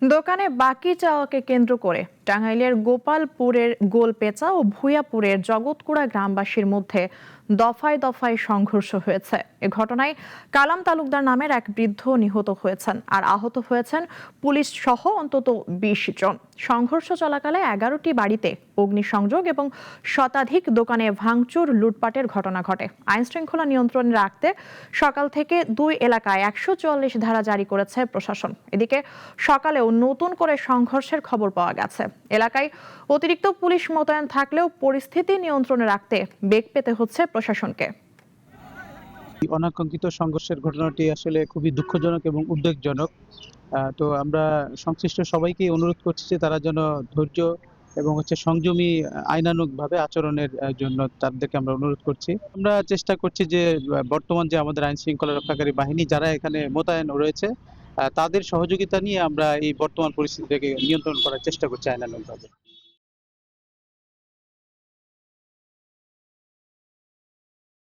দোকানে বাকি চাওয়াকে কেন্দ্র করে টাঙ্গাইলের গোপালপুরের গোলপেচা ও ভূয়াপুরের জগৎকুড়া গ্রামবাসীর মধ্যে দফায় দফায় সংঘর্ষ হয়েছে। এ ঘটনায় কালাম তালুকদার নামের এক বৃদ্ধ নিহত হয়েছেন আর আহত হয়েছেন পুলিশ সহ অন্তত ২০ জন। সংঘর্ষ চলাকালে ১১টি বাড়িতে অগ্নিসংযোগ এবং শতাধিক দোকানে ভাঙচুর লুটপাটের ঘটনা ঘটে। আইন শৃঙ্খলা নিয়ন্ত্রণে রাখতে সকাল থেকে দুই এলাকায় ১৪৪ ধারা জারি করেছে প্রশাসন। এদিকে সকালেও নতুন করে সংঘর্ষের খবর পাওয়া গেছে। এলাকায় অতিরিক্ত পুলিশ মোতায়েন থাকলেও পরিস্থিতি নিয়ন্ত্রণে রাখতে বেগ পেতে হচ্ছে প্রশাসনকে। অনাকাঙ্ক্ষিত সংঘর্ষের ঘটনাটি আসলে খুবই দুঃখজনক এবং উদ্বেগজনক। তো আমরা সংশ্লিষ্ট সবাইকে অনুরোধ করছি যে তারা যেন ধৈর্য এবং সংযমী আইনানুগভাবে আচরণের জন্য তাদেরকে আমরা অনুরোধ করছি। আমরা চেষ্টা করছি যে বর্তমান যে আমাদের আইন শৃঙ্খলা রক্ষাকারী বাহিনী যারা এখানে মোতায়েন রয়েছে তাদের সহযোগিতা নিয়ে আমরা এই বর্তমান পরিস্থিতিটাকে নিয়ন্ত্রণ করার চেষ্টা করছি আইনানুগভাবে।